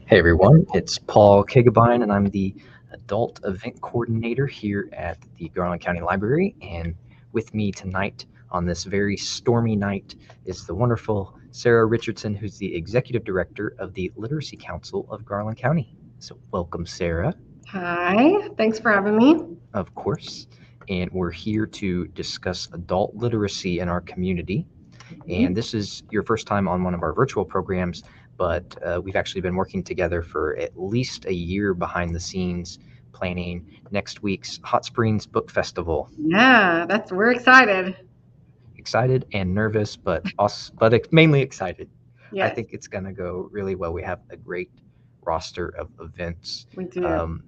Hey everyone, it's Paul Kigabine, and I'm the Adult Event Coordinator here at the Garland County Library. And with me tonight on this very stormy night is the wonderful Sarah Richardson, who's the Executive Director of the Literacy Council of Garland County. So, welcome, Sarah. Hi, thanks for having me. Of course. And we're here to discuss adult literacy in our community. And this is your first time on one of our virtual programs, but we've actually been working together for at least a year behind the scenes, planning next week's Hot Springs Book Festival. Yeah, we're excited. Excited and nervous, but mainly excited. I Yes, think it's going to go really well. We have a great roster of events. we do.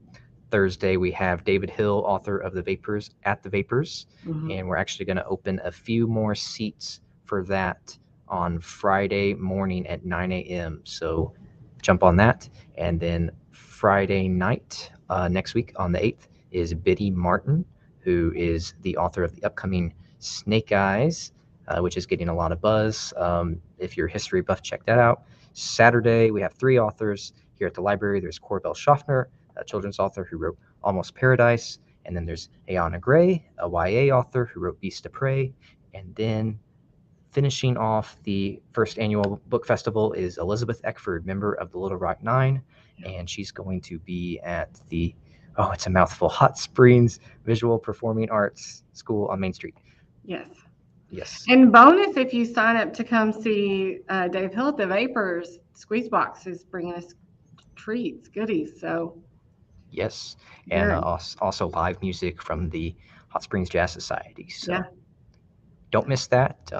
Thursday, we have David Hill, author of The Vapors, at The Vapors, Mhm. and we're actually going to open a few more seats for that on Friday morning at 9 a.m. So jump on that. And then Friday night, next week on the 8th, is Biddy Martin, who is the author of the upcoming Snake Eyes, which is getting a lot of buzz. If you're a history buff, check that out. Saturday, we have three authors here at the library. There's Corbell Schaffner, a children's author who wrote Almost Paradise. And then there's Ayana Gray, a YA author who wrote Beast of Prey. And then finishing off the first annual book festival is Elizabeth Eckford, member of the Little Rock Nine. And she's going to be at the, oh, it's a mouthful, Hot Springs Visual Performing Arts School on Main Street. Yes. Yes. And bonus, if you sign up to come see Dave Hill at the Vapors, Squeezebox is bringing us treats, goodies. So Yes. And also live music from the Hot Springs Jazz Society. So yeah, don't miss that.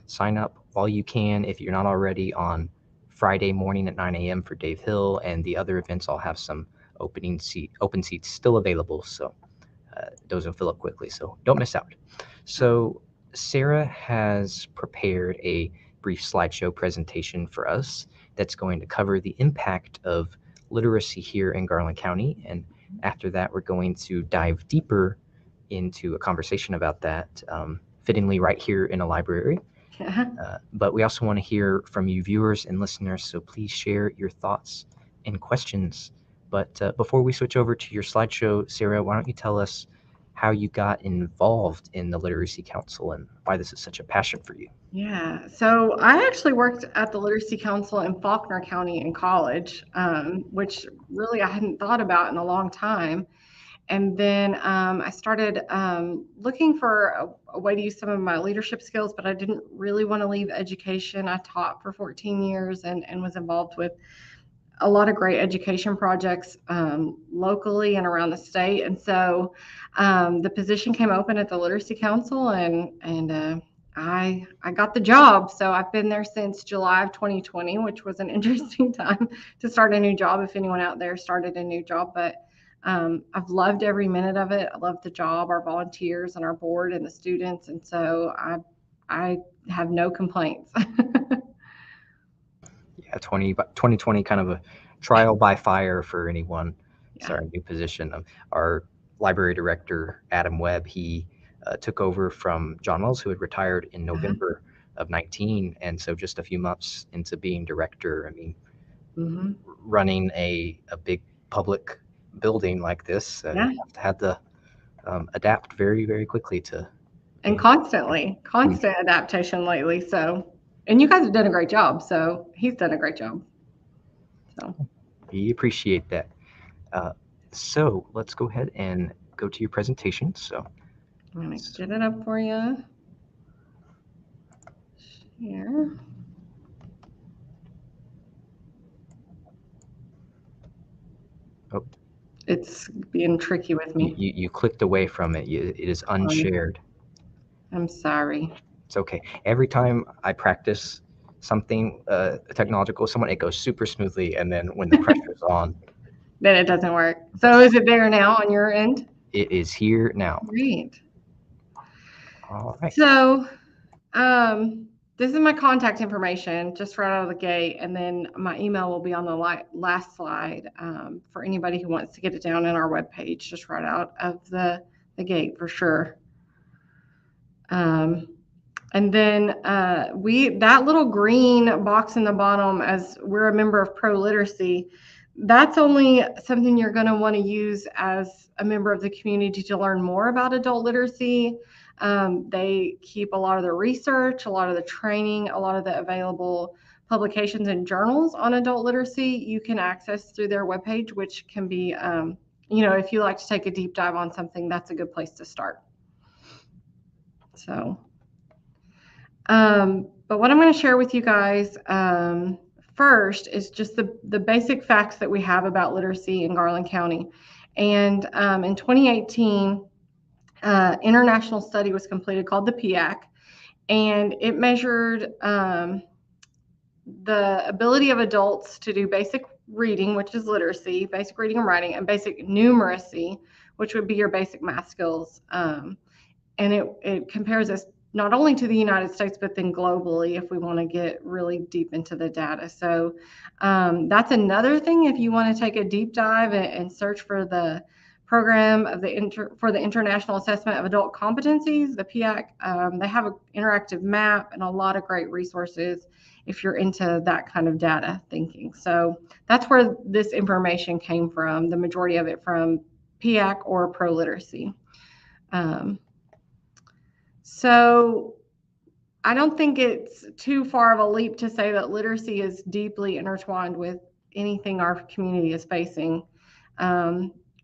Sign up while you can if you're not already on Friday morning at 9 a.m. for Dave Hill, and the other events all have some open seats still available. So those will fill up quickly. So don't miss out. So Sarah has prepared a brief slideshow presentation for us that's going to cover the impact of literacy here in Garland County. And after that, we're going to dive deeper into a conversation about that, fittingly right here in a library. But we also want to hear from you viewers and listeners, so please share your thoughts and questions. But before we switch over to your slideshow, Sarah, why don't you tell us how you got involved in the Literacy Council and why this is such a passion for you? Yeah, so I actually worked at the Literacy Council in Faulkner County in college, which really I hadn't thought about in a long time. And then I started looking for a way to use some of my leadership skills, but I didn't really want to leave education. I taught for 14 years and was involved with a lot of great education projects locally and around the state. And so the position came open at the Literacy Council, and I got the job. So I've been there since July of 2020, which was an interesting time to start a new job. If anyone out there started a new job, but I've loved every minute of it. I love the job, our volunteers, and our board, and the students, and so I have no complaints. Yeah, 2020 kind of a trial by fire for anyone. Yeah. Sorry, new position. Our library director, Adam Webb, he took over from John Wells, who had retired in November of 19. And so just a few months into being director, I mean, running a big public building like this, you have to have to adapt very, very quickly to. And constant adaptation lately. So, and you guys have done a great job. So he's done a great job. So we appreciate that. So let's go ahead and go to your presentation. So I'm going to get it up for you. Here. Oh. It's being tricky with me. You clicked away from it. It is unshared. I'm sorry. It's okay. Every time I practice something technological with someone, it goes super smoothly. And then when the pressure's on, then it doesn't work. So is it there now on your end? It is here now. Great. All right. So this is my contact information just right out of the gate. And then my email will be on the last slide for anybody who wants to get it down in our webpage, just right out of the gate for sure. And then that little green box in the bottom, as we're a member of Pro Literacy, That's only something you're going to want to use as a member of the community to learn more about adult literacy. They keep a lot of the research, a lot of the training, a lot of the available publications and journals on adult literacy you can access through their webpage, which can be, if you like to take a deep dive on something, that's a good place to start. So, but what I'm going to share with you guys first is just the basic facts that we have about literacy in Garland County. And in 2018, international study was completed called the PIAC, and it measured the ability of adults to do basic reading, which is literacy, basic reading and writing, and basic numeracy, which would be your basic math skills. And it compares us not only to the United States, but then globally if we want to get really deep into the data. So that's another thing. If you want to take a deep dive and search for the program of for the International Assessment of Adult Competencies, the PIAC, they have an interactive map and a lot of great resources if you're into that kind of data thinking. So that's where this information came from, the majority of it from PIAC or Pro Literacy. So I don't think it's too far of a leap to say that literacy is deeply intertwined with anything our community is facing.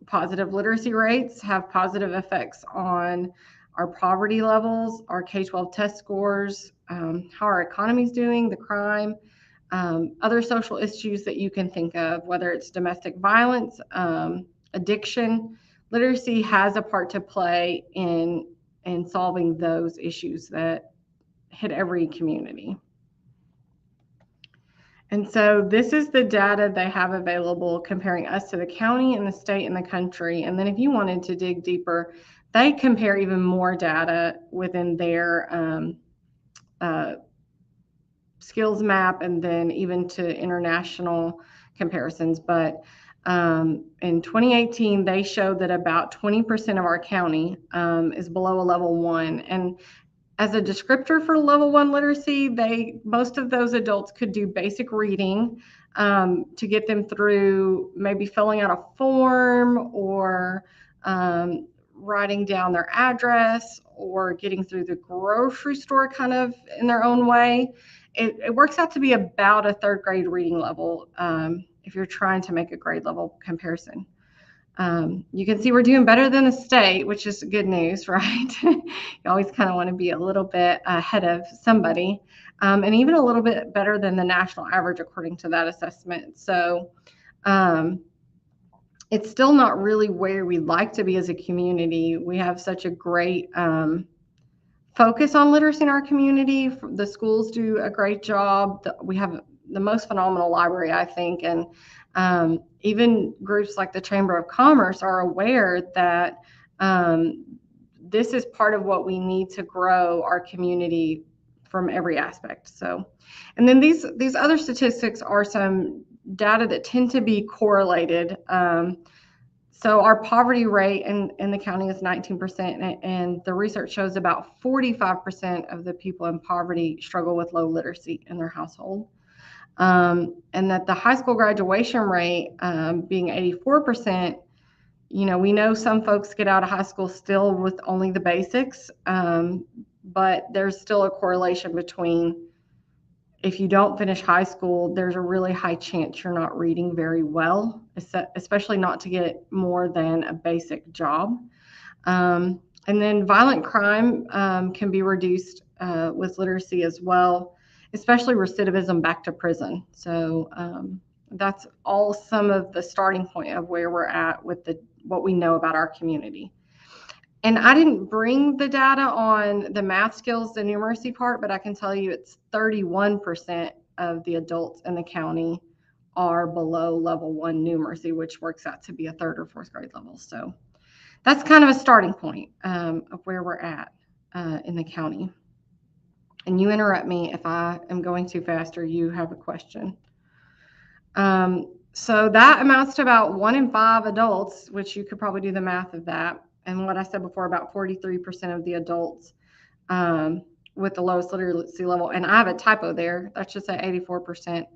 Positive literacy rates have positive effects on our poverty levels, our K-12 test scores, how our economy is doing, the crime, other social issues that you can think of, whether it's domestic violence, addiction. Literacy has a part to play in solving those issues that hit every community. And so this is the data they have available comparing us to the county and the state and the country. And then if you wanted to dig deeper, they compare even more data within their skills map and then even to international comparisons. But in 2018, they showed that about 20% of our county is below a level 1. And as a descriptor for level 1 literacy, most of those adults could do basic reading to get them through maybe filling out a form or writing down their address or getting through the grocery store kind of in their own way. It works out to be about a 3rd grade reading level if you're trying to make a grade level comparison. You can see we're doing better than the state, which is good news, right? You always kind of want to be a little bit ahead of somebody, and even a little bit better than the national average according to that assessment. So it's still not really where we'd like to be as a community. We have such a great focus on literacy in our community. The schools do a great job. We have the most phenomenal library, I think, and even groups like the Chamber of Commerce are aware that this is part of what we need to grow our community from every aspect. So, and then these other statistics are some data that tend to be correlated. So our poverty rate in the county is 19%, and the research shows about 45% of the people in poverty struggle with low literacy in their household. And that the high school graduation rate being 84%, we know some folks get out of high school still with only the basics, but there's still a correlation between if you don't finish high school, there's a really high chance you're not reading very well, especially not to get more than a basic job. And then violent crime can be reduced with literacy as well, especially recidivism back to prison. So that's all some of the starting point of where we're at with what we know about our community. And I didn't bring the data on the math skills, the numeracy part, but I can tell you it's 31% of the adults in the county are below level 1 numeracy, which works out to be a 3rd or 4th grade level. So that's kind of a starting point of where we're at in the county. And you interrupt me if I am going too fast or you have a question. So that amounts to about 1 in 5 adults, which you could probably do the math of that. And what I said before, about 43% of the adults with the lowest literacy level, and I have a typo there, that should say 84%,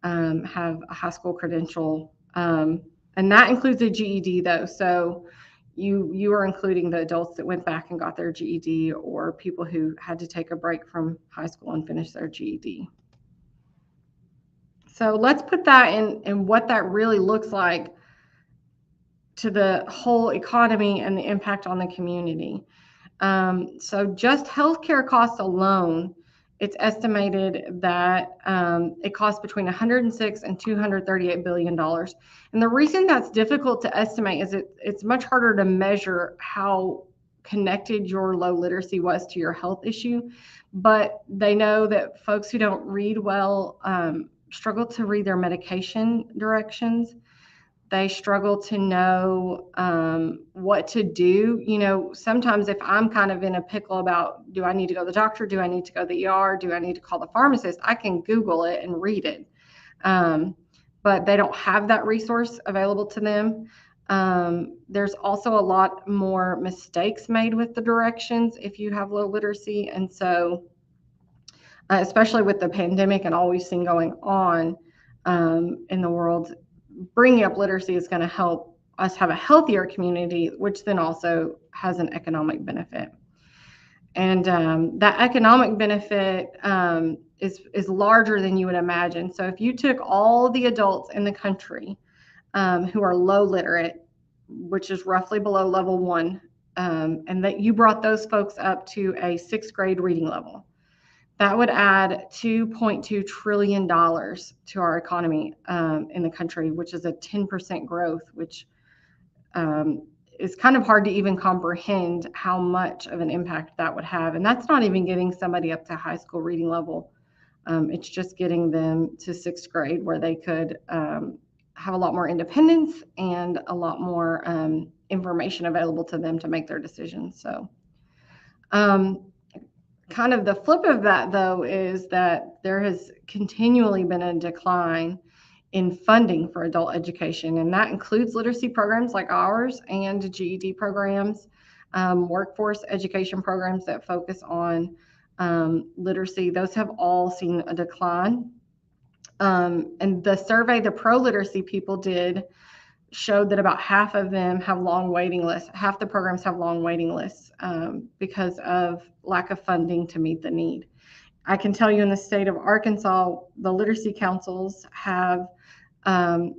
have a high school credential And that includes a GED though. So you are including the adults that went back and got their GED, or people who had to take a break from high school and finish their GED. So let's put that in what that really looks like to the whole economy and the impact on the community. So just healthcare costs alone, it's estimated that it costs between 106 and 238 billion dollars. And the reason that's difficult to estimate is it's much harder to measure how connected your low literacy was to your health issue. But they know that folks who don't read well struggle to read their medication directions. They struggle to know what to do. You know, sometimes if I'm kind of in a pickle about, do I need to go to the doctor? Do I need to go to the ER? Do I need to call the pharmacist? I can Google it and read it. But they don't have that resource available to them. There's also a lot more mistakes made with the directions if you have low literacy. And so, especially with the pandemic and all we've seen going on in the world, bringing up literacy is going to help us have a healthier community, which then also has an economic benefit. And that economic benefit is larger than you would imagine. So if you took all the adults in the country who are low literate, which is roughly below level 1, and that you brought those folks up to a 6th grade reading level, that would add $2.2 trillion to our economy in the country, which is a 10% growth, which is kind of hard to even comprehend how much of an impact that would have. And that's not even getting somebody up to high school reading level. It's just getting them to 6th grade, where they could have a lot more independence and a lot more information available to them to make their decisions. So kind of the flip of that, though, is that there has continually been a decline in funding for adult education, and that includes literacy programs like ours and GED programs, workforce education programs that focus on literacy. Those have all seen a decline. And the survey the pro-literacy people did showed that about half of them have long waiting lists. Half the programs have long waiting lists because of lack of funding to meet the need. I can tell you in the state of Arkansas, the literacy councils have a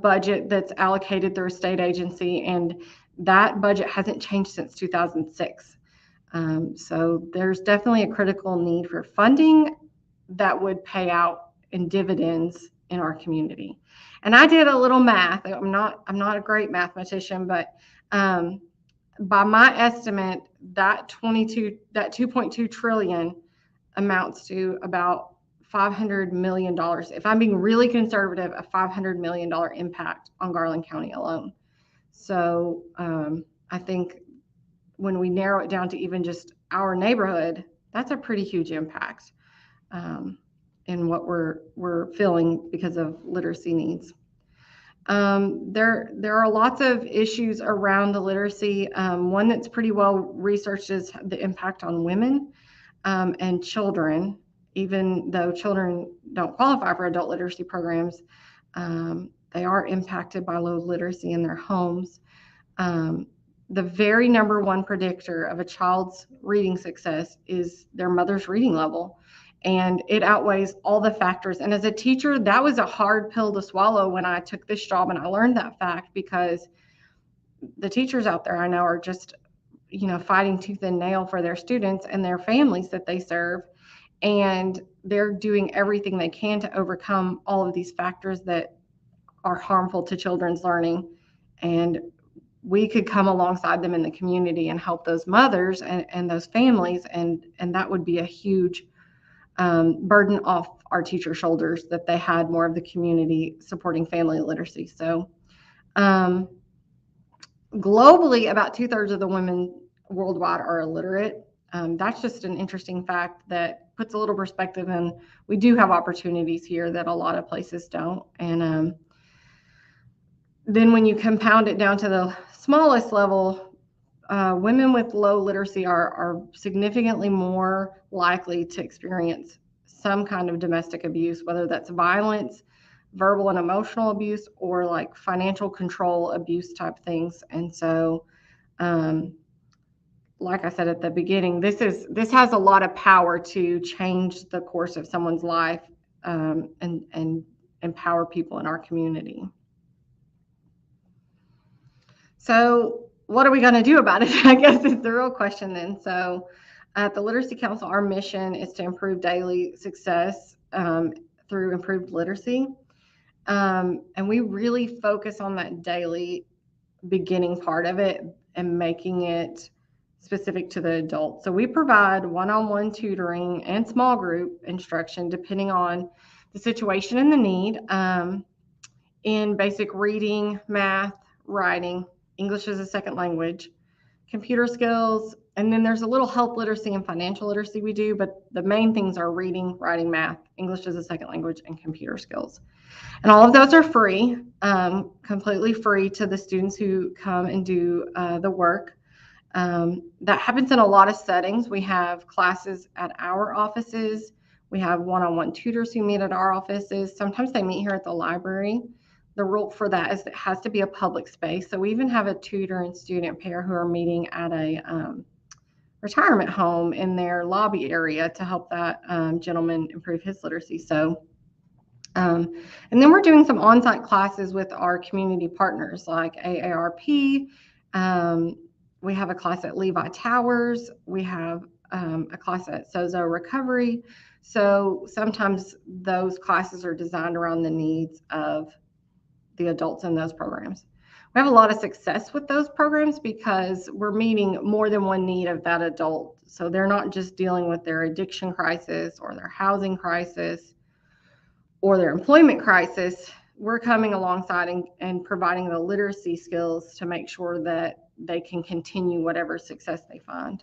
budget that's allocated through a state agency, and that budget hasn't changed since 2006. So there's definitely a critical need for funding that would pay out in dividends in our community. And I did a little math. I'm not a great mathematician, but by my estimate, that 2.2 trillion amounts to about $500 million. If I'm being really conservative, a $500 million impact on Garland County alone. So I think when we narrow it down to even just our neighborhood, that's a pretty huge impact in what we're feeling because of literacy needs. There are lots of issues around the literacy. One that's pretty well researched is the impact on women and children. Even though children don't qualify for adult literacy programs, they are impacted by low literacy in their homes. The very number one predictor of a child's reading success is their mother's reading level. And it outweighs all the factors. And as a teacher, that was a hard pill to swallow when I took this job, and I learned that fact, because the teachers out there I know are just, fighting tooth and nail for their students and their families that they serve. And they're doing everything they can to overcome all of these factors that are harmful to children's learning. And we could come alongside them in the community and help those mothers and those families. And that would be a huge burden off our teachers' shoulders, that they had more of the community supporting family literacy. So globally, about 2/3 of the women worldwide are illiterate. That's just an interesting fact that puts a little perspective, and we do have opportunities here that a lot of places don't. And then when you compound it down to the smallest level, women with low literacy are significantly more likely to experience some kind of domestic abuse, whether that's violence, verbal and emotional abuse, or like financial control abuse type things. And so, um, like I said at the beginning, this has a lot of power to change the course of someone's life, and empower people in our community. So, what are we going to do about it? I guess is the real question then. So, at the Literacy Council, our mission is to improve daily success, through improved literacy. And we really focus on that daily beginning part of it and making it specific to the adult. So we provide one-on-one tutoring and small group instruction depending on the situation and the need, in basic reading, math, writing, English as a second language, computer skills, and then there's a little health literacy and financial literacy we do, but the main things are reading, writing, math, English as a second language, and computer skills. And all of those are free, completely free to the students who come and do the work. That happens in a lot of settings. We have classes at our offices. We have one-on-one tutors who meet at our offices. Sometimes they meet here at the library. The rule for that is it has to be a public space. So we even have a tutor and student pair who are meeting at a retirement home in their lobby area to help that gentleman improve his literacy. So, and then we're doing some on-site classes with our community partners like AARP. We have a class at Levi Towers. We have a class at Sozo Recovery. So sometimes those classes are designed around the needs of the adults in those programs. We have a lot of success with those programs because we're meeting more than one need of that adult. So they're not just dealing with their addiction crisis or their housing crisis or their employment crisis. We're coming alongside and providing the literacy skills to make sure that they can continue whatever success they find.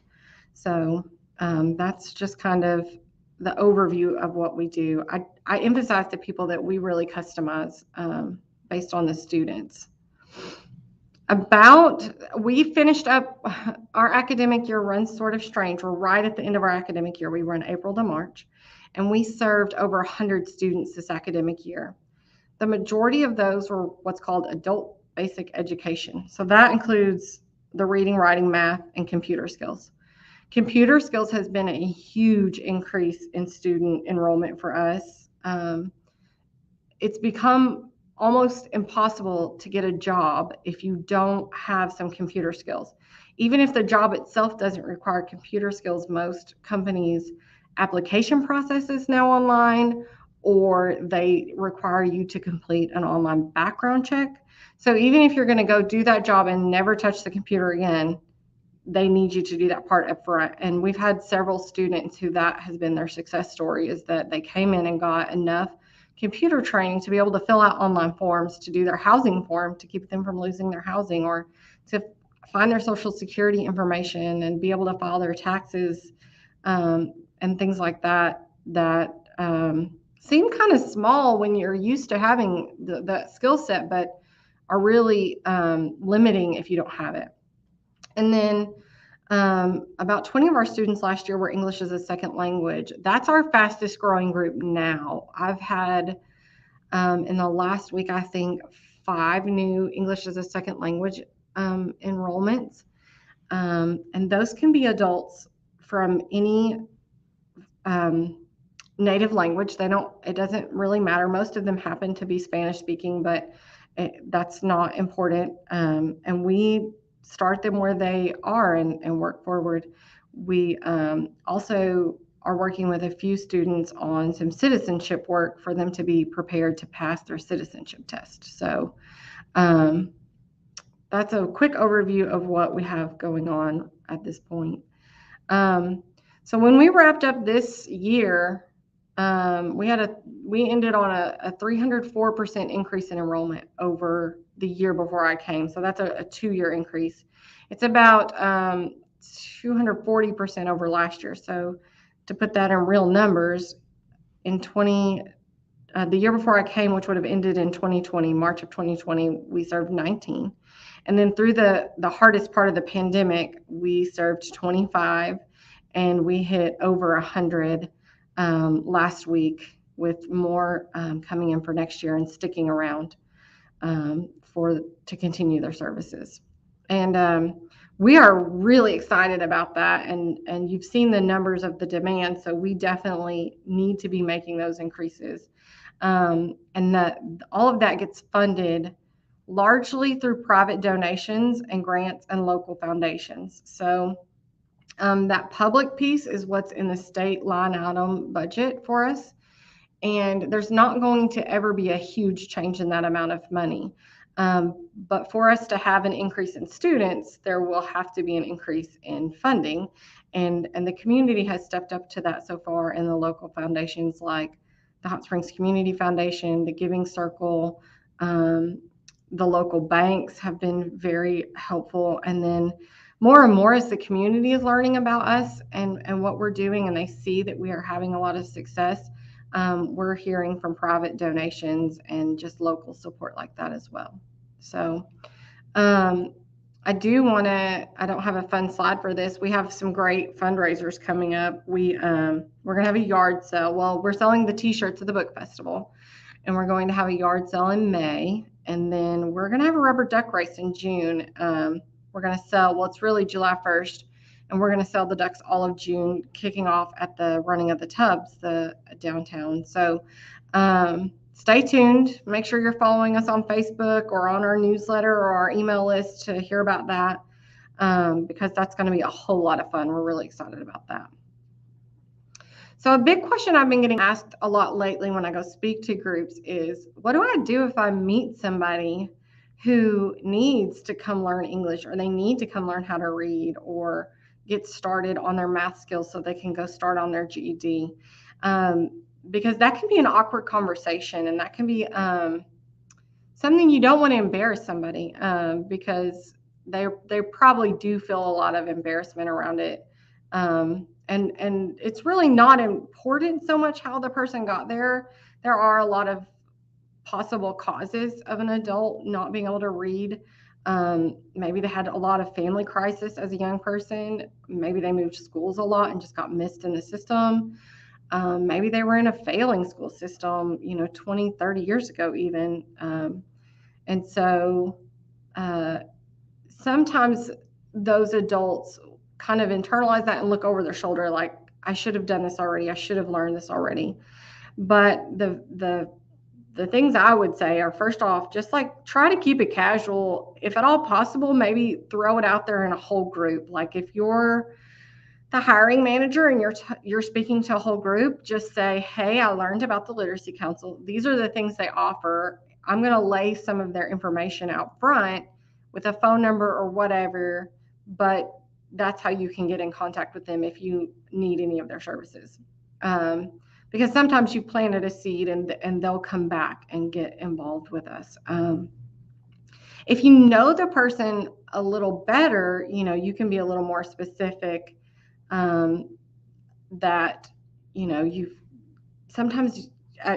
So that's just kind of the overview of what we do. I emphasize to people that we really customize based on the students. We finished up our academic year runs sort of strange. We're right at the end of our academic year. We run April to March, and we served over 100 students this academic year. The majority of those were what's called adult basic education. So that includes the reading, writing, math, and computer skills. Computer skills has been a huge increase in student enrollment for us. It's become almost impossible to get a job if you don't have some computer skills. Even if the job itself doesn't require computer skills, most companies' application process is now online, or they require you to complete an online background check. So even if you're going to go do that job and never touch the computer again, they need you to do that part up front. And we've had several students who that has been their success story, is that they came in and got enough computer training to be able to fill out online forms, to do their housing form, to keep them from losing their housing, or to find their social security information and be able to file their taxes, and things like that, that seem kind of small when you're used to having the skill set, but are really limiting if you don't have it. And then about 20 of our students last year were English as a second language. That's our fastest growing group now. I've had in the last week, I think, 5 new English as a second language enrollments. And those can be adults from any native language. It doesn't really matter. Most of them happen to be Spanish speaking, but that's not important. And we start them where they are and work forward. We also are working with a few students on some citizenship work for them to be prepared to pass their citizenship test. So that's a quick overview of what we have going on at this point. So when we wrapped up this year, we ended on a 304% increase in enrollment over the year before I came. So that's a 2-year increase. It's about 240% over last year. So to put that in real numbers, in the year before I came, which would have ended in 2020, March of 2020, we served 19. And then through the hardest part of the pandemic, we served 25, and we hit over 100 last week with more coming in for next year and sticking around to continue their services. And we are really excited about that. And you've seen the numbers of the demand, so we definitely need to be making those increases. And that all of that gets funded largely through private donations and grants and local foundations. So that public piece is what's in the state line item budget for us. And there's not going to ever be a huge change in that amount of money. But for us to have an increase in students, there will have to be an increase in funding. And the community has stepped up to that so far in the local foundations like the Hot Springs Community Foundation, the Giving Circle, the local banks have been very helpful. And then more and more as the community is learning about us and what we're doing, and they see that we are having a lot of success, we're hearing from private donations and just local support like that as well. So I don't have a fun slide for this. We have some great fundraisers coming up. We're going to have a yard sale. Well, we're selling the t-shirts at the book festival, and we're going to have a yard sale in May. And then we're going to have a rubber duck race in June. We're going to sell, well, it's really July 1st, and we're going to sell the ducks all of June, kicking off at the running of the tubs, the downtown. So stay tuned. Make sure you're following us on Facebook or on our newsletter or our email list to hear about that, because that's going to be a whole lot of fun. We're really excited about that. So a big question I've been getting asked a lot lately when I go speak to groups is, what do I do if I meet somebody who needs to come learn English, or they need to come learn how to read or get started on their math skills so they can go start on their GED? Because that can be an awkward conversation, and that can be something you don't want to embarrass somebody, because they probably do feel a lot of embarrassment around it. And it's really not important so much how the person got there. There are a lot of possible causes of an adult not being able to read. Maybe they had a lot of family crisis as a young person. Maybe they moved schools a lot and just got missed in the system. Maybe they were in a failing school system, 20, 30 years ago even. And so sometimes those adults kind of internalize that and look over their shoulder like, I should have done this already. I should have learned this already. But the things I would say are, first off, just like try to keep it casual. If at all possible, maybe throw it out there in a whole group. Like if you're the hiring manager and you're speaking to a whole group, just say, hey, I learned about the Literacy Council. These are the things they offer. I'm going to lay some of their information out front with a phone number or whatever, but that's how you can get in contact with them if you need any of their services. Because sometimes you planted a seed and they'll come back and get involved with us. If you know the person a little better, you can be a little more specific, that, you've sometimes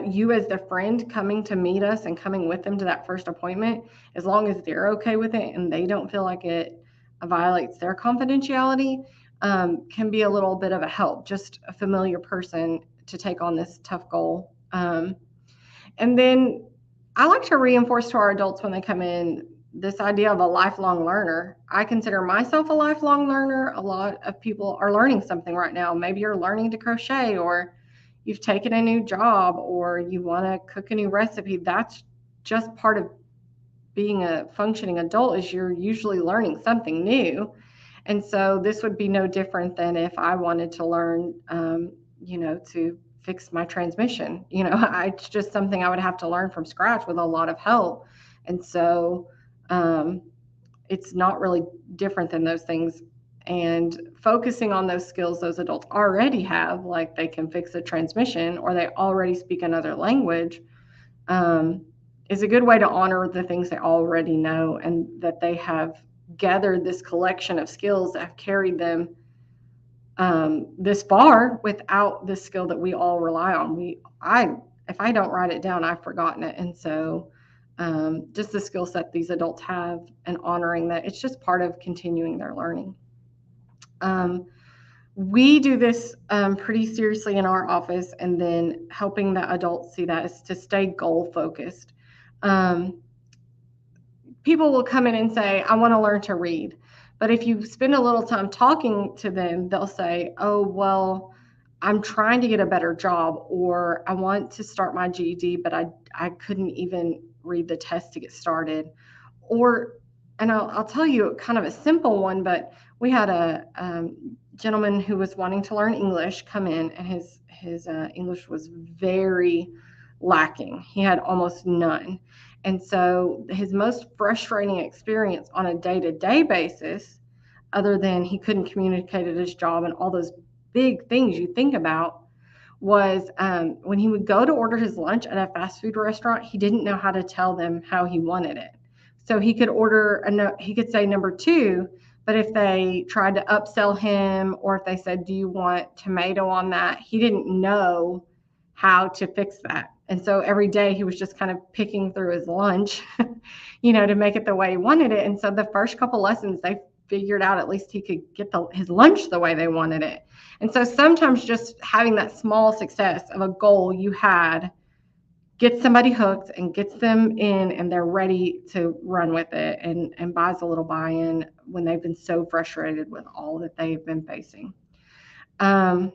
you as the friend coming to meet us and coming with them to that first appointment, as long as they're okay with it and they don't feel like it violates their confidentiality, can be a little bit of a help, just a familiar person to take on this tough goal. And then I like to reinforce to our adults when they come in this idea of a lifelong learner. I consider myself a lifelong learner. A lot of people are learning something right now. Maybe you're learning to crochet, or you've taken a new job, or you want to cook a new recipe. That's just part of being a functioning adult, is you're usually learning something new. And so this would be no different than if I wanted to learn, to fix my transmission. It's just something I would have to learn from scratch with a lot of help. And so it's not really different than those things. And focusing on those skills those adults already have, like they can fix a transmission or they already speak another language, is a good way to honor the things they already know, and that they have gathered this collection of skills that have carried them this far without this skill that we all rely on. If I don't write it down, I've forgotten it. And so just the skill set these adults have and honoring that, it's just part of continuing their learning. We do this pretty seriously in our office, and then helping the adults see that is to stay goal focused. Um, People will come in and say, I want to learn to read. But if you spend a little time talking to them, they'll say, oh, well, I'm trying to get a better job, or I want to start my GED, but I couldn't even read the test to get started. Or, and I'll tell you kind of a simple one, but we had a gentleman who was wanting to learn English come in, and his English was very lacking. He had almost none. And so his most frustrating experience on a day-to-day basis, other than he couldn't communicate at his job and all those big things you think about, was when he would go to order his lunch at a fast food restaurant, he didn't know how to tell them how he wanted it. So he could he could say number two, but if they tried to upsell him, or if they said, do you want tomato on that? He didn't know how to fix that. And so every day he was just kind of picking through his lunch, to make it the way he wanted it. And so the first couple lessons, they figured out at least he could get his lunch the way they wanted it. And so sometimes just having that small success of a goal you had gets somebody hooked and gets them in, and they're ready to run with it, and buys a little buy-in when they've been so frustrated with all that they've been facing. I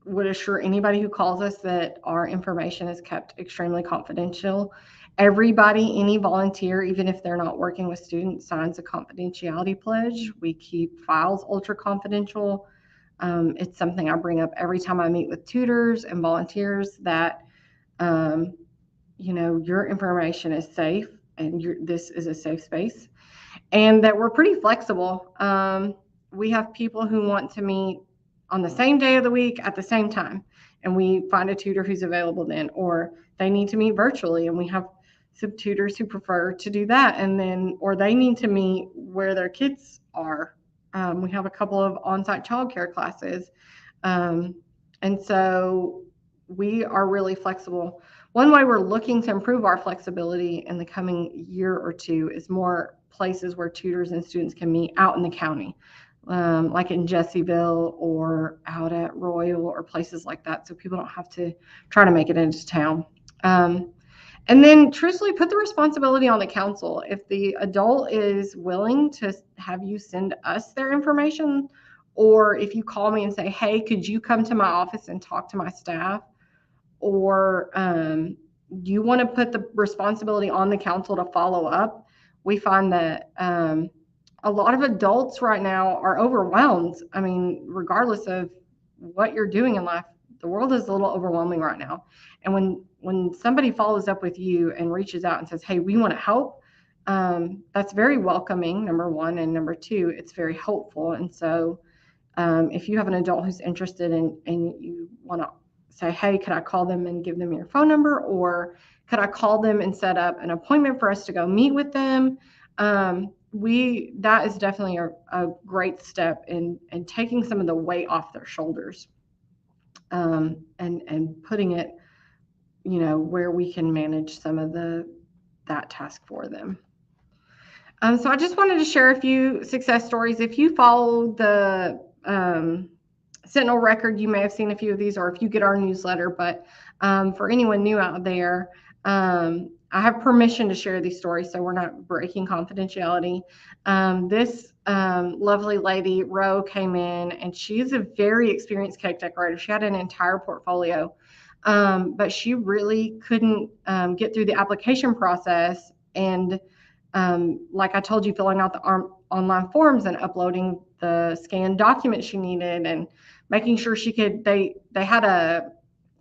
would assure anybody who calls us that our information is kept extremely confidential. Everybody, any volunteer, even if they're not working with students, signs a confidentiality pledge. We keep files ultra confidential. It's something I bring up every time I meet with tutors and volunteers, that your information is safe, and this is a safe space, and that we're pretty flexible. We have people who want to meet on the same day of the week at the same time, and we find a tutor who's available then, or they need to meet virtually, and we have some tutors who prefer to do that, and then, or they need to meet where their kids are. We have a couple of on-site childcare classes, and so we are really flexible. One way we're looking to improve our flexibility in the coming year or two is more places where tutors and students can meet out in the county, like in Jessieville or out at Royal or places like that, so people don't have to try to make it into town. And then truthfully put the responsibility on the council. If the adult is willing to have you send us their information, or if you call me and say, hey, could you come to my office and talk to my staff, or you want to put the responsibility on the council to follow up, we find that a lot of adults right now are overwhelmed. I mean, regardless of what you're doing in life, the world is a little overwhelming right now. And when somebody follows up with you and reaches out and says, hey, we want to help, that's very welcoming, number one. And number two, it's very hopeful. And so if you have an adult who's interested and you want to say, hey, could I call them and give them your phone number? Or could I call them and set up an appointment for us to go meet with them? That is definitely a great step in taking some of the weight off their shoulders, and putting it, where we can manage some of that task for them. So I just wanted to share a few success stories. If you follow the Sentinel Record, you may have seen a few of these, or if you get our newsletter. But for anyone new out there, I have permission to share these stories, so we're not breaking confidentiality. This lovely lady, Ro, came in, and she's a very experienced cake decorator. She had an entire portfolio, but she really couldn't get through the application process. And like I told you, filling out the online forms and uploading the scanned documents she needed, and making sure she could, they had a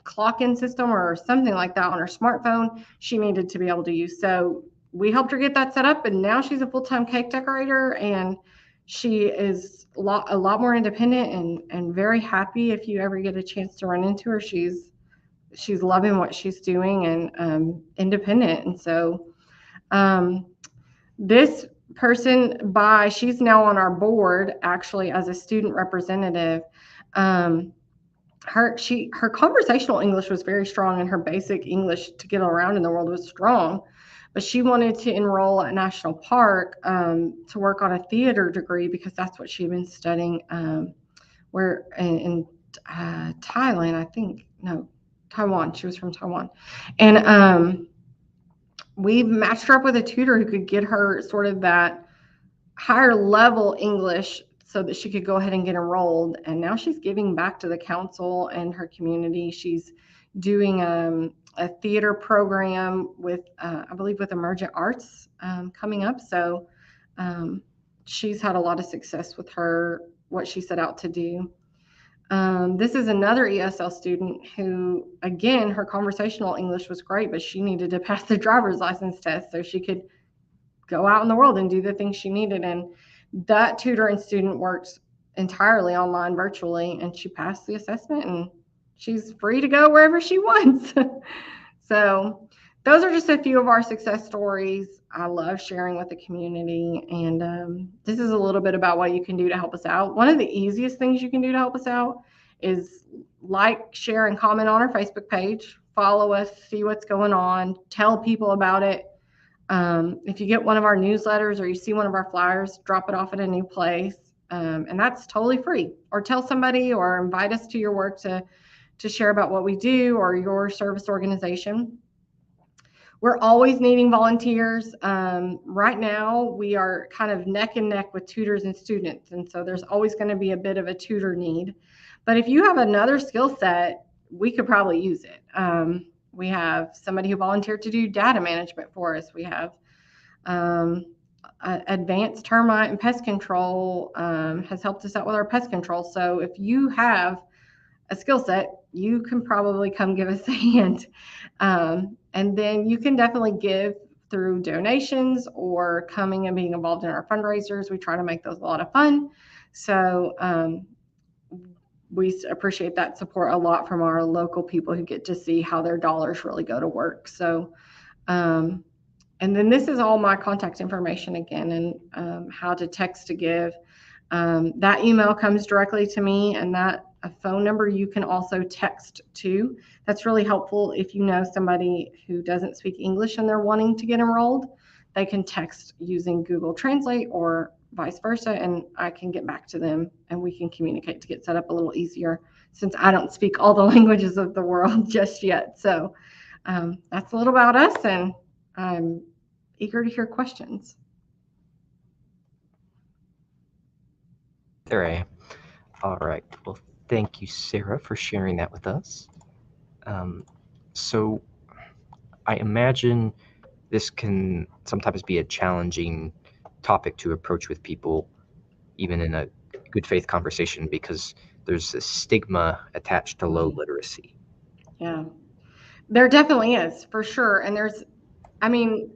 clock-in system or something like that on her smartphone she needed to be able to use. So we helped her get that set up, and now she's a full-time cake decorator, and she is a lot more independent and very happy. If you ever get a chance to run into her, she's loving what she's doing and independent. And so this person, she's now on our board actually as a student representative. Her conversational English was very strong, and her basic English to get around in the world was strong. but she wanted to enroll at National Park to work on a theater degree because that's what she'd been studying where in Thailand, I think. No, Taiwan. She was from Taiwan. And we matched her up with a tutor who could get her sort of that higher level English so that she could go ahead and get enrolled. And now she's giving back to the council and her community. She's doing a theater program with, I believe, with Emergent Arts coming up. So she's had a lot of success with what she set out to do. This is another ESL student who, again, her conversational English was great, but she needed to pass the driver's license test so she could go out in the world and do the things she needed. And that tutor and student works entirely online virtually, and she passed the assessment and she's free to go wherever she wants. So those are just a few of our success stories. I love sharing with the community, and this is a little bit about what you can do to help us out. One of the easiest things you can do to help us out is like, share, and comment on our Facebook page. Follow us, see what's going on, tell people about it. If you get one of our newsletters or you see one of our flyers, drop it off at a new place, and that's totally free. Or tell somebody, or invite us to your work to share about what we do or your service organization. We're always needing volunteers. Right now, we are kind of neck and neck with tutors and students, and so there's always going to be a bit of a tutor need. But if you have another skill set, we could probably use it. We have somebody who volunteered to do data management for us. We have advanced termite and pest control has helped us out with our pest control. So if you have a skill set, you can probably come give us a hand. And then you can definitely give through donations or coming and being involved in our fundraisers. We try to make those a lot of fun. So we appreciate that support a lot from our local people who get to see how their dollars really go to work. So, and then this is all my contact information again, and how to text to give. That email comes directly to me, and that a phone number you can also text to. That's really helpful if you know somebody who doesn't speak English and they're wanting to get enrolled. They can text using Google Translate or vice versa, and I can get back to them and we can communicate to get set up a little easier, since I don't speak all the languages of the world just yet. So that's a little about us, and I'm eager to hear questions. There I am. All right. Well, thank you, Sarah, for sharing that with us. So I imagine this can sometimes be a challenging topic to approach with people, even in a good faith conversation, because there's a stigma attached to low literacy. Yeah, there definitely is, for sure. And I mean,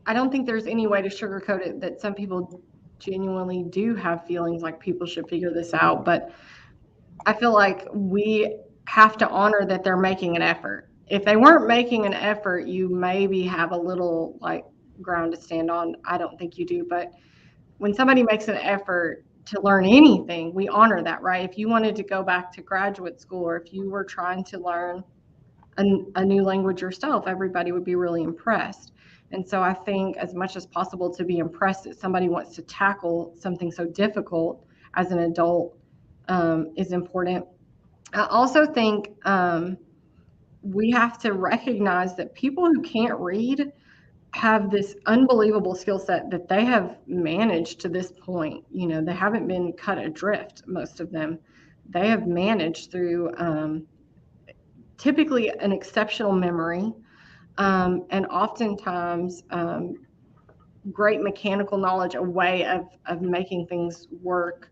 I don't think there's any way to sugarcoat it that some people genuinely do have feelings like people should figure this out. But I feel like we have to honor that they're making an effort. If they weren't making an effort, you maybe have a little like ground to stand on. I don't think you do. But when somebody makes an effort to learn anything, we honor that, right? If you wanted to go back to graduate school, or if you were trying to learn a new language yourself, everybody would be really impressed. And so I think, as much as possible, to be impressed that somebody wants to tackle something so difficult as an adult is important. I also think we have to recognize that people who can't read have this unbelievable skill set that they have managed to this point. You know, they haven't been cut adrift, most of them. They have managed through typically an exceptional memory, and oftentimes great mechanical knowledge, a way of making things work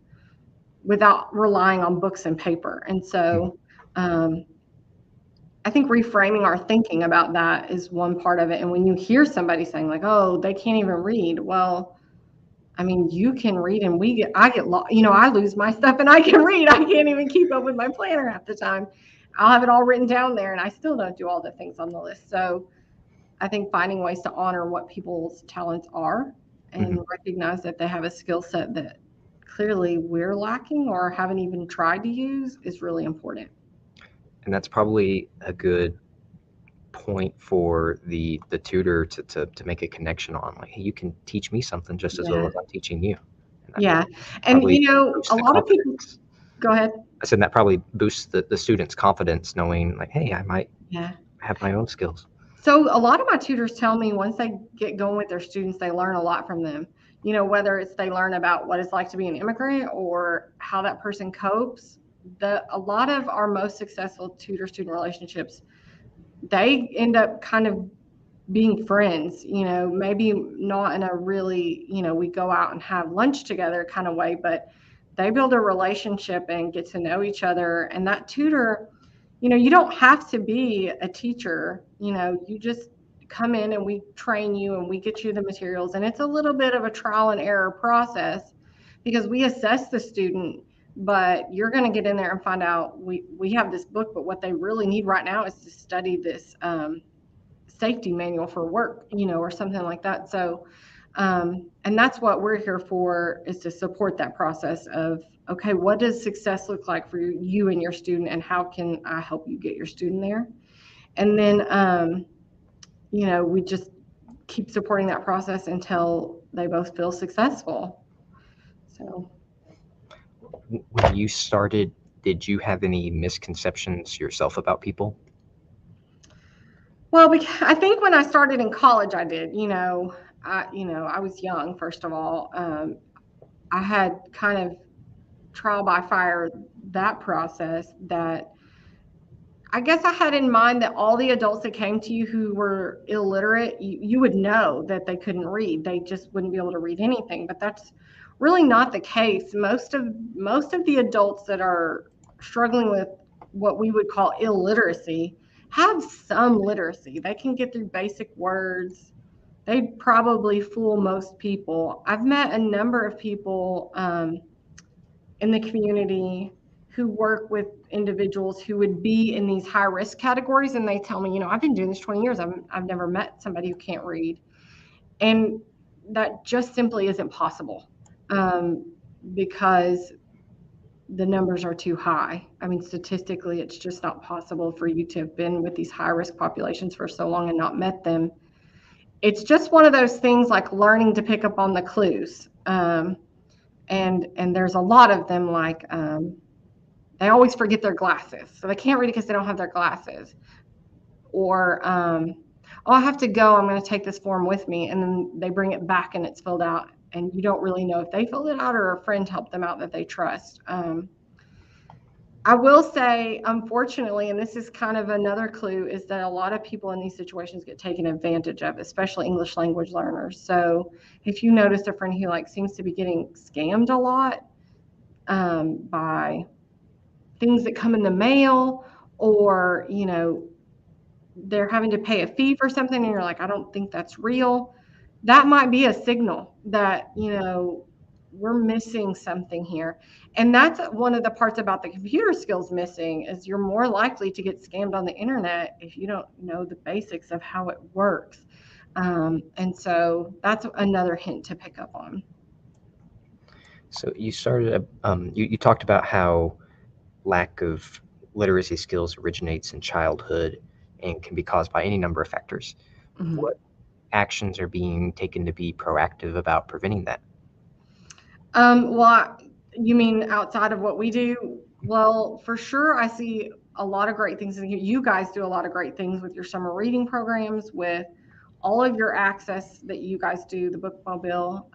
without relying on books and paper. And so I think reframing our thinking about that is one part of it. And when you hear somebody saying like, oh, they can't even read, well, I mean, you can read, and I get lost, you know, I lose my stuff and I can read. I can't even keep up with my planner half the time. I'll have it all written down there, and I still don't do all the things on the list. So I think finding ways to honor what people's talents are and recognize that they have a skill set that clearly we're lacking or haven't even tried to use is really important. And that's probably a good point for the tutor to make a connection on, like, hey, you can teach me something just as well Yeah. as I'm teaching you. And that Yeah. And, probably a boosts the lot of people, confidence. go ahead. I said that probably boosts the student's confidence, knowing like, hey, I might Yeah. have my own skills. So a lot of my tutors tell me once they get going with their students, they learn a lot from them. Whether it's they learn about what it's like to be an immigrant or how that person copes. A lot of our most successful tutor-student relationships, they end up kind of being friends, maybe not in a really, we go out and have lunch together kind of way, but they build a relationship and get to know each other. And that tutor, you don't have to be a teacher, you just come in and we train you and we get you the materials. And it's a little bit of a trial and error process because we assess the student, but you're going to get in there and find out we have this book, but what they really need right now is to study this safety manual for work, or something like that. So, and that's what we're here for, is to support that process of, okay, what does success look like for you and your student, and how can I help you get your student there? And then, we just keep supporting that process until they both feel successful. So, When you started, did you have any misconceptions yourself about people? well, I think when I started in college, I did, I was young, first of all. I had kind of trial by fire that process, that I guess I had in mind that all the adults that came to you who were illiterate, you would know that they couldn't read. They just wouldn't be able to read anything. But that's really not the case. Most of the adults that are struggling with what we would call illiteracy have some literacy. They can get through basic words. They probably fool most people. I've met a number of people in the community who work with individuals who would be in these high risk categories, and they tell me, I've been doing this 20 years. I've never met somebody who can't read, and that just simply isn't possible, because the numbers are too high. I mean, statistically, it's just not possible for you to have been with these high risk populations for so long and not met them. It's just one of those things, like learning to pick up on the clues. And there's a lot of them, like they always forget their glasses, so they can't read it because they don't have their glasses. Or oh, I have to go, I'm going to take this form with me, and then they bring it back and it's filled out, and you don't really know if they filled it out or a friend helped them out that they trust. I will say, unfortunately, and this is kind of another clue, is that a lot of people in these situations get taken advantage of, especially English language learners. So if you notice a friend who seems to be getting scammed a lot by things that come in the mail, or they're having to pay a fee for something and you're like, I don't think that's real, that might be a signal that we're missing something here. And that's one of the parts about the computer skills missing, is you're more likely to get scammed on the internet if you don't know the basics of how it works. And so that's another hint to pick up on. So you started, you talked about how lack of literacy skills originates in childhood and can be caused by any number of factors. Mhm. What actions are being taken to be proactive about preventing that? Well, you mean outside of what we do? Well, for sure, I see a lot of great things. You guys do a lot of great things with your summer reading programs, with all of your access that you guys do, the bookmobile.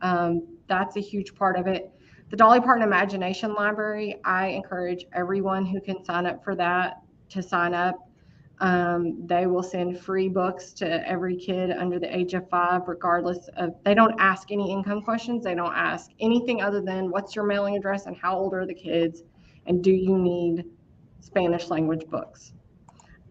That's a huge part of it. The Dolly Parton Imagination Library, I encourage everyone who can sign up for that to sign up. They will send free books to every kid under the age of 5, regardless of, they don't ask any income questions. They don't ask anything other than what's your mailing address and how old are the kids, and do you need Spanish language books?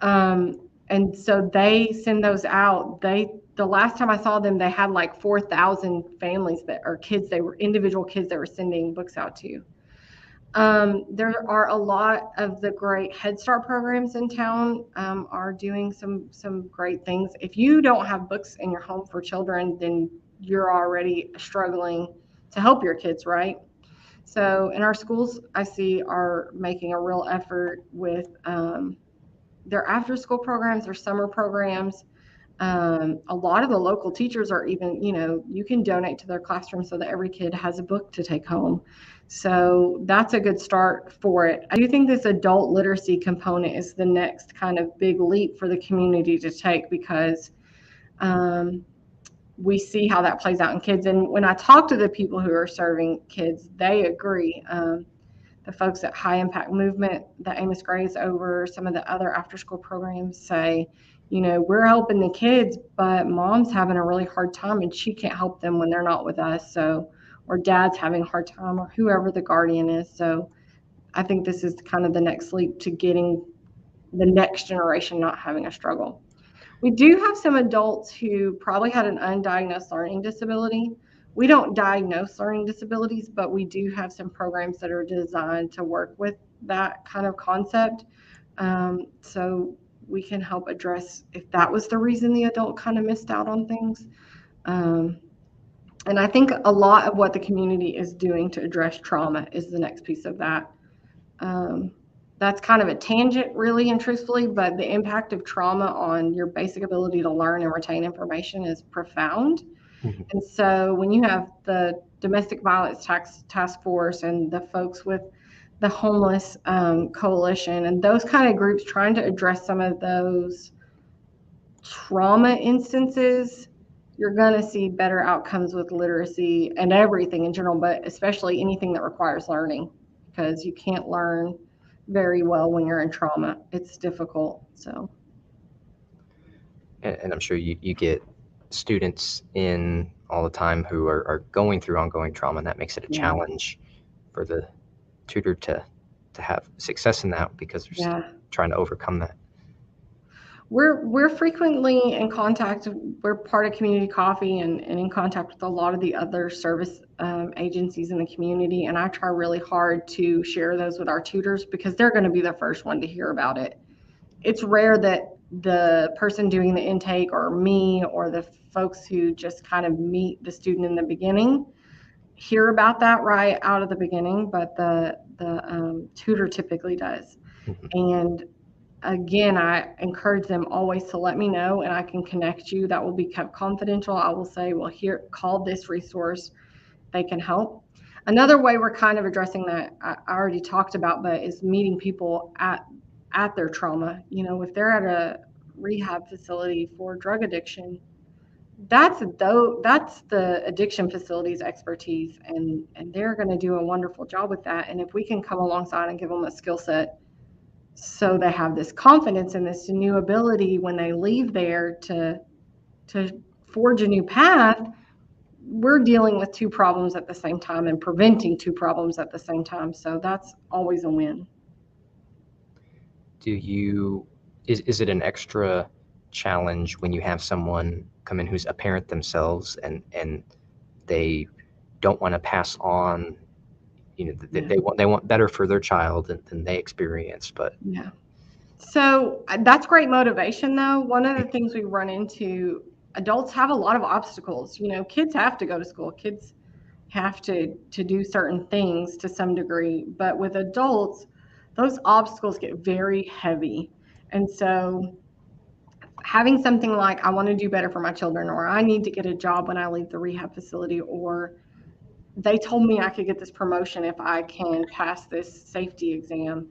And so they send those out. The last time I saw them, they had like 4,000 families that are kids. They were individual kids that were sending books out to. There are a lot of the great Head Start programs in town, are doing some great things. If you don't have books in your home for children, then you're already struggling to help your kids, right? So in our schools, I see are making a real effort with their after school programs, their summer programs. A lot of the local teachers are even, you can donate to their classroom so that every kid has a book to take home. So that's a good start for it. I do think this adult literacy component is the next kind of big leap for the community to take, because um, we see how that plays out in kids. And when I talk to the people who are serving kids, they agree. The folks at High Impact Movement that Amos Gray's over, some of the other after school programs say, we're helping the kids, but mom's having a really hard time and she can't help them when they're not with us. So, or dad's having a hard time, or whoever the guardian is. So I think this is kind of the next leap to getting the next generation not having a struggle. We do have some adults who probably had an undiagnosed learning disability. We don't diagnose learning disabilities, but we do have some programs that are designed to work with that kind of concept. So we can help address if that was the reason the adult kind of missed out on things. Um, and I think a lot of what the community is doing to address trauma is the next piece of that. Um, that's kind of a tangent, really and truthfully, but the impact of trauma on your basic ability to learn and retain information is profound. Mhm. And so when you have the domestic violence task force and the folks with the homeless coalition and those kind of groups trying to address some of those trauma instances, you're going to see better outcomes with literacy and everything in general, but especially anything that requires learning, because you can't learn very well when you're in trauma. It's difficult. So, And I'm sure you get students in all the time who are going through ongoing trauma, and that makes it a yeah, challenge for the tutor to have success in that because they're yeah. trying to overcome that. We're frequently in contact. We're part of Community Coffee and in contact with a lot of the other service agencies in the community. And I try really hard to share those with our tutors because they're going to be the first one to hear about it. It's rare that the person doing the intake or me or the folks who just kind of meet the student in the beginning hear about that right out of the beginning, but the tutor typically does. Mhm. And again, I encourage them always to let me know and I can connect you. That will be kept confidential. I will say, well, here, call this resource. They can help. Another way we're kind of addressing that I already talked about, but is meeting people at their trauma. If they're at a rehab facility for drug addiction, that's the addiction facility's expertise, and they're going to do a wonderful job with that. And if we can come alongside and give them a skill set so they have this confidence and this new ability when they leave there to forge a new path, we're dealing with two problems at the same time and preventing two problems at the same time. So that's always a win. Is it an extra challenge when you have someone come in who's a parent themselves and they don't want to pass on, Yeah. they want better for their child than they experience, but Yeah. So that's great motivation, though. One of the things we run into, adults have a lot of obstacles. Kids have to go to school. Kids have to do certain things to some degree, but with adults, those obstacles get very heavy. And so having something like, I want to do better for my children, or I need to get a job when I leave the rehab facility, or they told me I could get this promotion if I can pass this safety exam,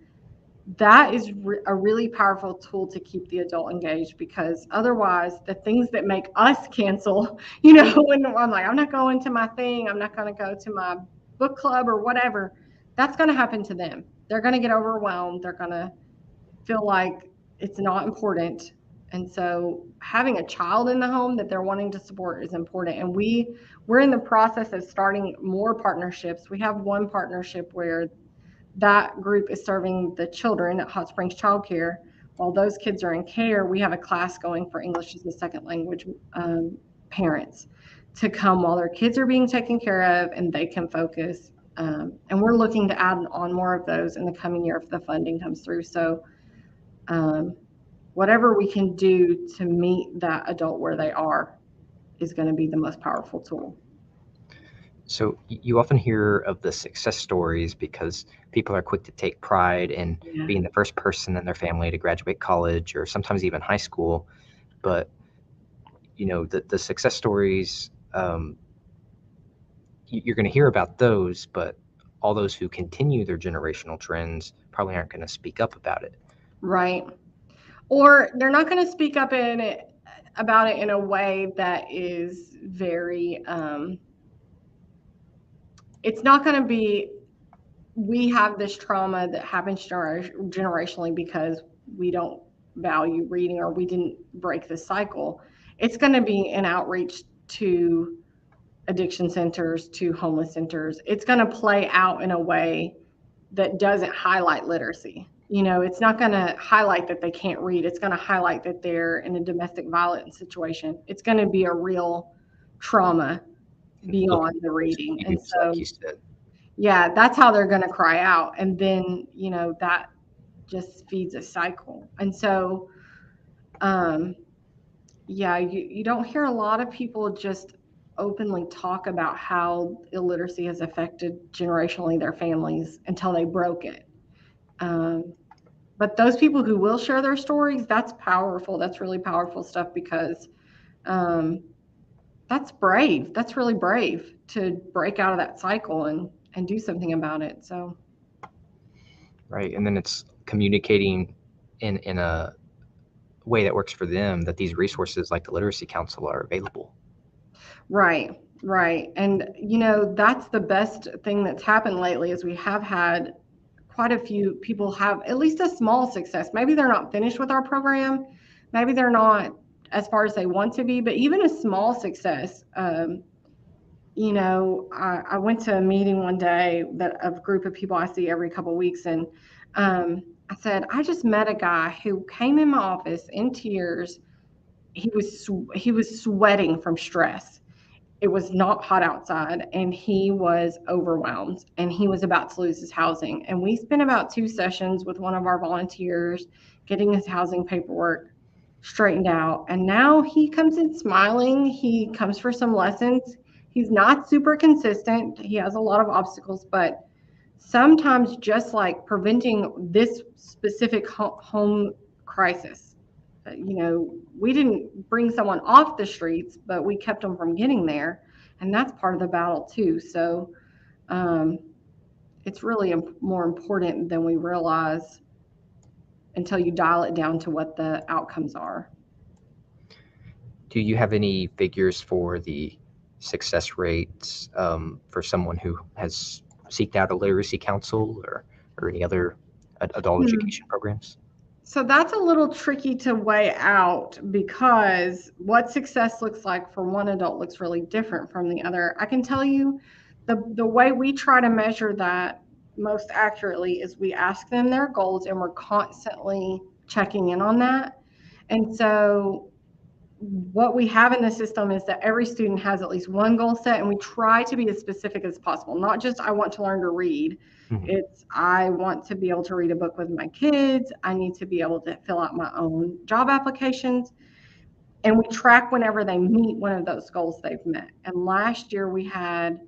that is a really powerful tool to keep the adult engaged, because otherwise the things that make us cancel, when I'm like, I'm not going to my thing, I'm not going to go to my book club or whatever, that's going to happen to them. They're going to get overwhelmed. They're going to feel like it's not important. And so having a child in the home that they're wanting to support is important. And we're in the process of starting more partnerships. We have one partnership where that group is serving the children at Hot Springs Child Care. While those kids are in care, we have a class going for English as a second language parents to come while their kids are being taken care of and they can focus. And we're looking to add on more of those in the coming year if the funding comes through. So um, whatever we can do to meet that adult where they are is going to be the most powerful tool. So you often hear of the success stories because people are quick to take pride in Yeah. being the first person in their family to graduate college or sometimes even high school. But the success stories, you're going to hear about those, but all those who continue their generational trends probably aren't going to speak up about it. Right. Or they're not going to speak up in it about it in a way that is very it's not going to be, we have this trauma that happens generationally because we don't value reading or we didn't break the cycle. It's going to be an outreach to addiction centers, to homeless centers. It's going to play out in a way that doesn't highlight literacy. It's not going to highlight that they can't read. It's going to highlight that they're in a domestic violence situation. It's going to be a real trauma And looking beyond the for those reading. And cues, like so, you said. yeah, that's how they're going to cry out. And then, that just feeds a cycle. And so, um, yeah, you don't hear a lot of people just openly talk about how illiteracy has affected generationally their families until they broke it. Um, but those people who will share their stories, that's powerful. That's really powerful stuff because um, that's brave. That's really brave to break out of that cycle and do something about it. So, Right. And then it's communicating in a way that works for them that these resources like the Literacy Council are available. right, right. And, that's the best thing that's happened lately is we have had quite a few people have at least a small success. Maybe they're not finished with our program. Maybe they're not as far as they want to be, but even a small success. I went to a meeting one day that of a group of people I see every couple of weeks, and I said, I just met a guy who came in my office in tears. He was sweating from stress. It was not hot outside, and he was overwhelmed, and he was about to lose his housing. And we spent about 2 sessions with one of our volunteers getting his housing paperwork straightened out. And now he comes in smiling. He comes for some lessons. He's not super consistent. He has a lot of obstacles, but sometimes just like preventing this specific home crisis, we didn't bring someone off the streets, but we kept them from getting there. And that's part of the battle too. So um, it's really more important than we realize until you dial it down to what the outcomes are. Do you have any figures for the success rates for someone who has seeked out a literacy council or any other adult Hmm. education programs? So that's a little tricky to weigh out because what success looks like for one adult looks really different from the other. I can tell you the way we try to measure that most accurately is we ask them their goals and we're constantly checking in on that. And so what we have in the system is that every student has at least one goal set, and we try to be as specific as possible. Not just I want to learn to read. Mhm. It's I want to be able to read a book with my kids. I need to be able to fill out my own job applications. And we track whenever they meet one of those goals they've met. And last year we had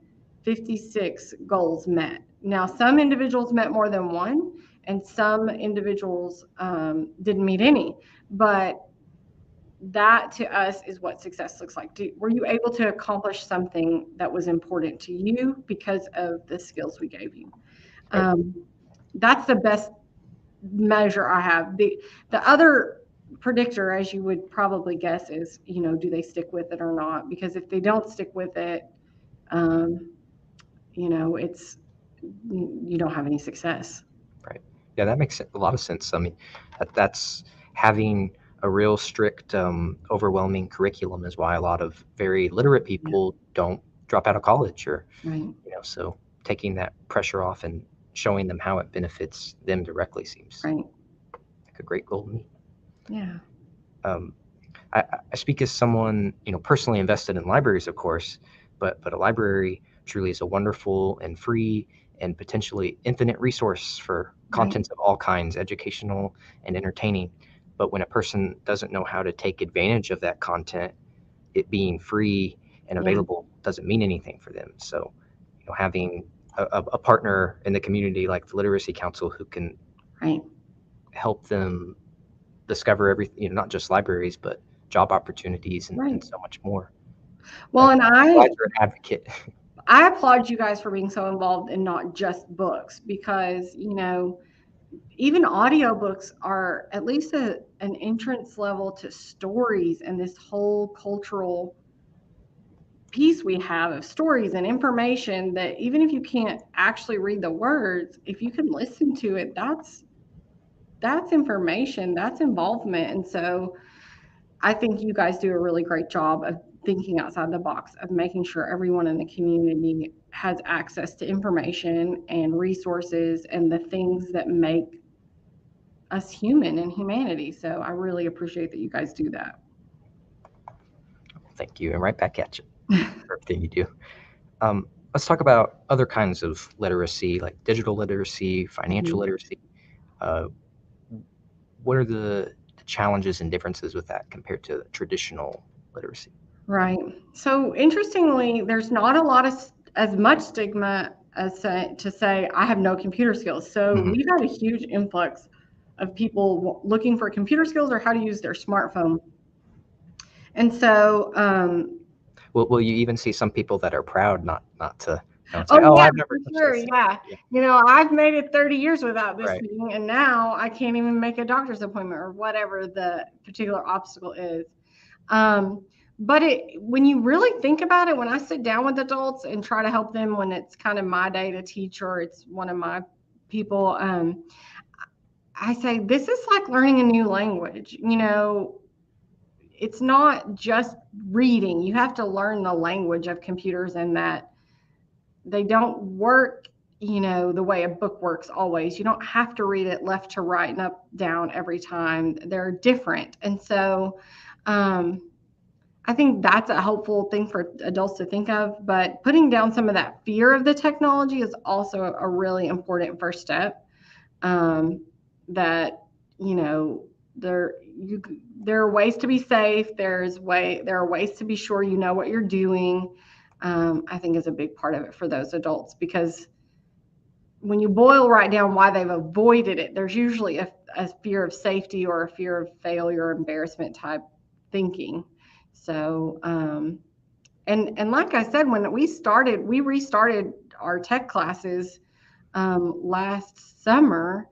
56 goals met. Now, some individuals met more than one, and some individuals didn't meet any. But that to us is what success looks like. Were you able to accomplish something that was important to you because of the skills we gave you? Right. Um, that's the best measure I have. The other predictor, as you would probably guess, is do they stick with it or not? Because if they don't stick with it, um, it's you don't have any success. Right. Yeah, that makes a lot of sense. I mean, that's having a real strict, overwhelming curriculum is why a lot of very literate Yeah, people don't drop out of college or, right, so taking that pressure off and showing them how it benefits them directly seems right, like a great goal to me. yeah, Um, I speak as someone, personally invested in libraries, of course, but a library truly is a wonderful and free and potentially infinite resource for right, contents of all kinds, educational and entertaining. But when a person doesn't know how to take advantage of that content, it being free and yeah, available doesn't mean anything for them. So having a partner in the community like the Literacy Council who can Right. help them discover everything, not just libraries, but job opportunities and Right. so much more. Well, and I'm glad you're an advocate. I applaud you guys for being so involved in not just books because, even audiobooks are at least an entrance level to stories and this whole cultural piece we have of stories and information that even if you can't actually read the words, if you can listen to it, that's information, that's involvement. And so I think you guys do a really great job of thinking outside the box, of making sure everyone in the community has access to information and resources and the things that make us human and humanity. So I really appreciate that you guys do that. Thank you, and right back at you for everything you do. Let's talk about other kinds of literacy, like digital literacy, financial literacy. Uh, what are the challenges and differences with that compared to traditional literacy? Right. So interestingly, there's not a lot of as much stigma as to say I have no computer skills. So Mm-hmm. we've had a huge influx of people looking for computer skills or how to use their smartphone. And so, Will you even see some people that are proud not to say, oh "Oh, yeah, I've never for touched sure, this." yeah. Yeah, I've made it 30 years without this right. thing, and now I can't even make a doctor's appointment or whatever the particular obstacle is. Um, but when you really think about it, when I sit down with adults and try to help them when it's kind of my day to teach or it's one of my people, I say this is like learning a new language. It's not just reading. You have to learn the language of computers and that they don't work, the way a book works always. You don't have to read it left to right and up, down every time. They're different. And so, I think that's a helpful thing for adults to think of, but putting down some of that fear of the technology is also a really important first step. That you know there you there are ways to be safe. There are ways to be sure you know what you're doing. I think is a big part of it for those adults because when you boil right down why they've avoided it, there's usually a fear of safety or a fear of failure or embarrassment type thinking. So, and like I said, when we restarted our tech classes last summer.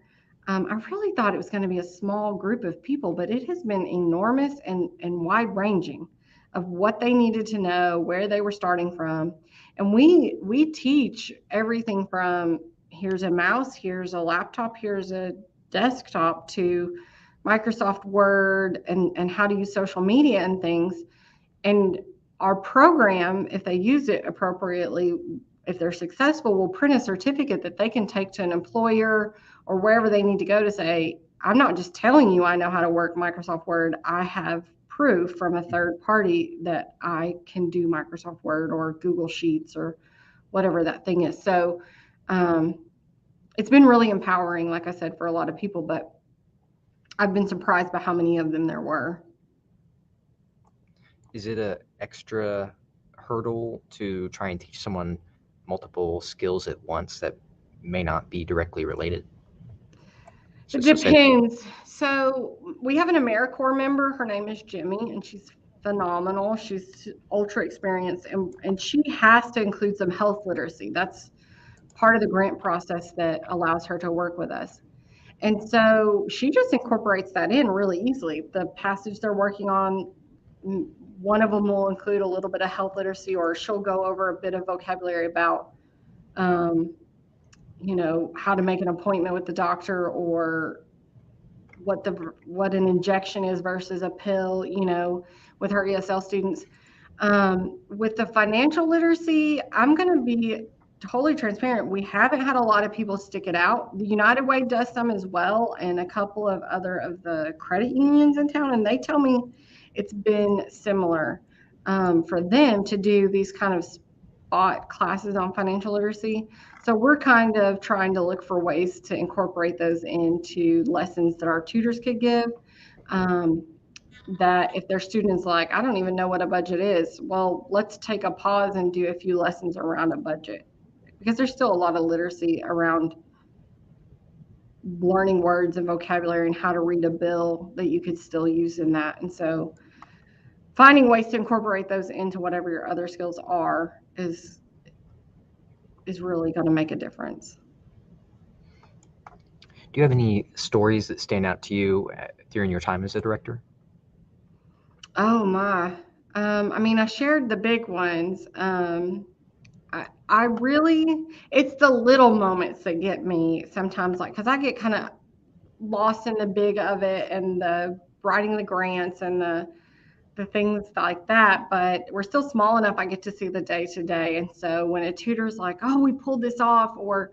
I really thought it was going to be a small group of people, but it has been enormous and wide ranging of what they needed to know, where they were starting from. And we teach everything from here's a mouse, here's a laptop, here's a desktop to Microsoft Word and how to use social media and things. And our program, if they use it appropriately, if they're successful, will print a certificate that they can take to an employer or wherever they need to go to say, I'm not just telling you I know how to work Microsoft Word. I have proof from a third party that I can do Microsoft Word or Google Sheets or whatever that thing is. So it's been really empowering, like I said, for a lot of people, but I've been surprised by how many of them there were. Is it a extra hurdle to try and teach someone multiple skills at once that may not be directly related? It So say, depends. So we have an AmeriCorps member. Her name is Jimmy, and she's phenomenal. She's ultra experienced, and she has to include some health literacy. That's part of the grant process that allows her to work with us. And so she just incorporates that in really easily. The passage they're working on, one of them will include a little bit of health literacy, or she'll go over a bit of vocabulary about um, how to make an appointment with the doctor or what an injection is versus a pill, with her ESL students. With the financial literacy, I'm going to be totally transparent. We haven't had a lot of people stick it out. The United Way does some as well, and a couple of other of the credit unions in town, and they tell me it's been similar for them to do these kind of spot classes on financial literacy. So we're kind of trying to look for ways to incorporate those into lessons that our tutors could give. Um, that if their students like, I don't even know what a budget is, well, let's take a pause and do a few lessons around a budget. because there's still a lot of literacy around learning words and vocabulary and how to read a bill that you could still use in that. And so finding ways to incorporate those into whatever your other skills are is really going to make a difference. Do you have any stories that stand out to you during your time as a director? Oh my. I mean, I shared the big ones. I really, it's the little moments that get me sometimes, like, because I get kind of lost in the big of it and the writing the grants and the things like that. But we're still small enough, I get to see the day to day. And so when a tutor's like, oh, we pulled this off, or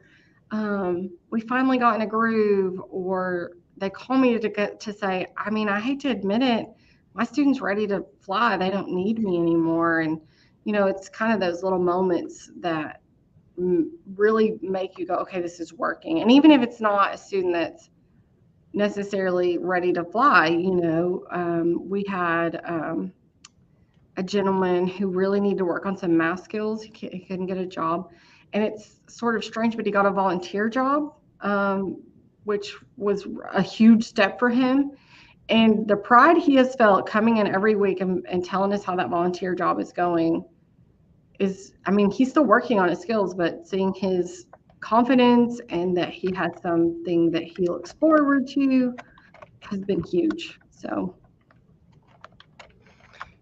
we finally got in a groove, or they call me to get to say, I mean, I hate to admit it, my student's ready to fly. They don't need me anymore. And, it's kind of those little moments that really make you go, okay, this is working. And even if it's not a student that's necessarily ready to fly, we had a gentleman who really needed to work on some math skills. He couldn't get a job. And it's sort of strange, but he got a volunteer job, which was a huge step for him. And the pride he has felt coming in every week and telling us how that volunteer job is going I mean, he's still working on his skills, but seeing his confidence and that he had something that he looks forward to has been huge. So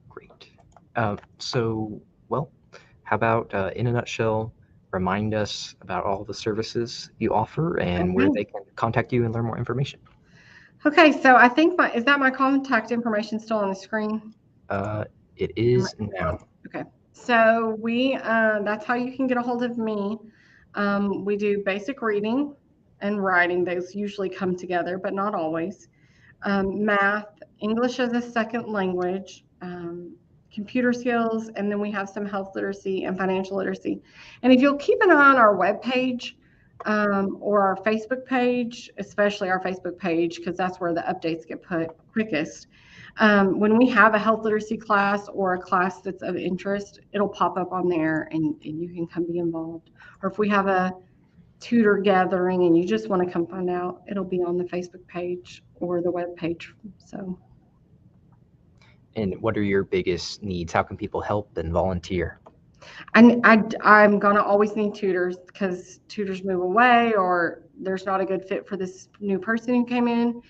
Great. Well, how about in a nutshell, remind us about all the services you offer and where okay. they can contact you and learn more information. Okay, so I think is that my contact information still on the screen? It is now. Okay. So that's how you can get a hold of me. We do basic reading and writing. Those usually come together, but not always. Math, English as a second language, computer skills, and then we have some health literacy and financial literacy. And if you'll keep an eye on our webpage or our Facebook page, especially our Facebook page, because that's where the updates get put quickest. When we have a health literacy class or a class that's of interest, it'll pop up on there and you can come be involved. Or if we have a tutor gathering and you just want to come find out, it'll be on the Facebook page or the web page. So. And what are your biggest needs? How can people help and volunteer? And I'm going to always need tutors because tutors move away or there's not a good fit for this new person who came in.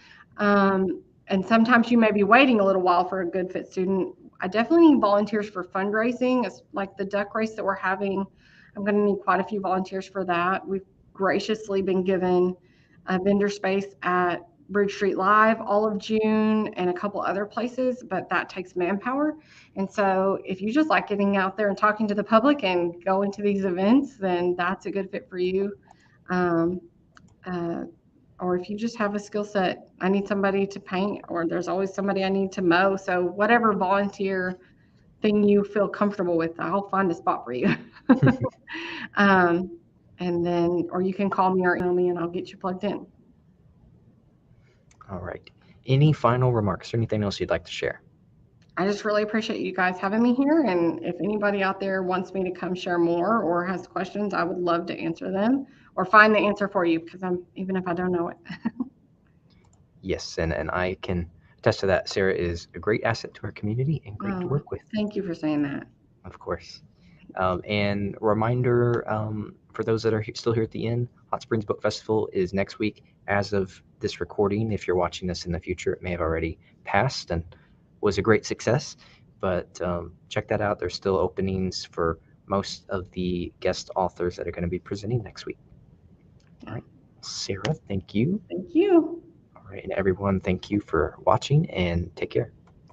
And sometimes you may be waiting a little while for a good fit student. I definitely need volunteers for fundraising. It's like the duck race that we're having. I'm going to need quite a few volunteers for that. We've graciously been given a vendor space at Bridge Street Live all of June and a couple other places, but that takes manpower. And so if you just like getting out there and talking to the public and going to these events, then that's a good fit for you. Or if you just have a skill set, I need somebody to paint, or there's always somebody I need to mow. So whatever volunteer thing you feel comfortable with, I'll find a spot for you. And then, or you can call me or email me and I'll get you plugged in. All right. Any final remarks or anything else you'd like to share? I just really appreciate you guys having me here. And if anybody out there wants me to come share more or has questions, I would love to answer them or find the answer for you because even if I don't know it. Yes, and I can attest to that. Sarah is a great asset to our community and great to work with. Thank you for saying that. Of course. And reminder for those that are still here at the end, Hot Springs Book Festival is next week. As of this recording, if you're watching this in the future, it may have already passed and was a great success. But check that out. There's still openings for most of the guest authors that are going to be presenting next week. All right. Sarah, thank you. Thank you. All right. And everyone, thank you for watching and take care.